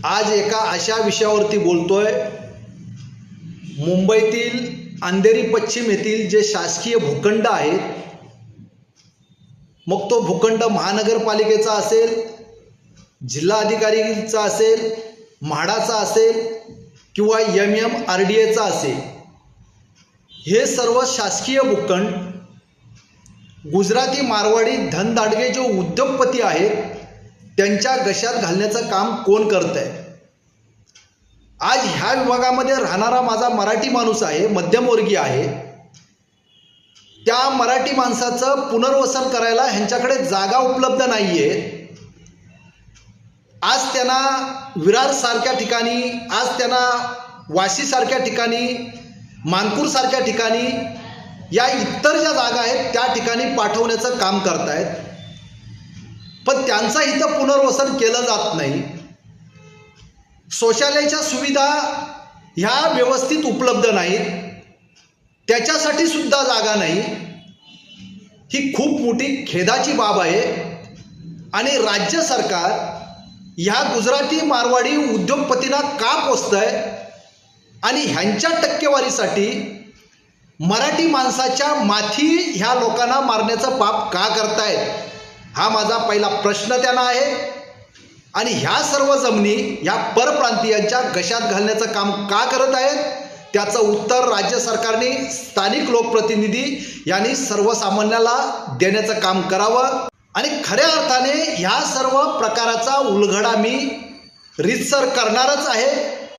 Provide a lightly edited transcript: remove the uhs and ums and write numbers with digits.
आज एका अशा विषयावरती बोलतोय। मुंबईतील अंधेरी पश्चिम येथील जे शासकीय भूखंड आहेत, मग तो भूखंड महानगरपालिकेचा असेल, जिल्हाधिकारीचा असेल, म्हाडाचा असेल किंवा MMRDAचा असेल, हे सर्व शासकीय भूखंड गुजराती मारवाडी धनदाडगे जो उद्योगपती आहेत त्यांच्या घशात घालण्याचं काम कोण करतंय? आज ह्या विभागामध्ये राहणारा माझा मराठी माणूस आहे, मध्यमवर्गीय आहे, त्या मराठी माणसाचं पुनर्वसन करायला ह्यांच्याकडे जागा उपलब्ध नाहीये। आज त्यांना विरार सारख्या ठिकाणी, आज त्यांना वाशी सारख्या ठिकाणी, मानपूर सारख्या ठिकाणी, या इतर ज्या जागा आहेत त्या ठिकाणी पाठवण्याचं काम करतायत, पण त्यांचं इथं पुनर्वसन केलं जात नाही। शौचालयाच्या सुविधा ह्या व्यवस्थित उपलब्ध नाहीत, त्याच्यासाठी सुद्धा जागा नाही। ही खूप मोठी खेदाची बाब आहे आणि राज्य सरकार ह्या गुजराती मारवाडी उद्योगपतींना का पोसतंय आणि ह्यांच्या टक्केवारीसाठी मराठी माणसाच्या माथी ह्या लोकांना मारण्याचं पाप का करतायत? हा माझा पहिला प्रश्न त्यांना आहे। आणि ह्या सर्व जमिनी ह्या परप्रांतीयांच्या घशात घालण्याचं काम का करत आहेत, त्याचं उत्तर राज्य सरकारने, स्थानिक लोकप्रतिनिधी यांनी सर्वसामान्याला देण्याचं काम करावं। आणि खऱ्या अर्थाने ह्या सर्व प्रकाराचा उलगडा मी रीतसर करणारच आहे।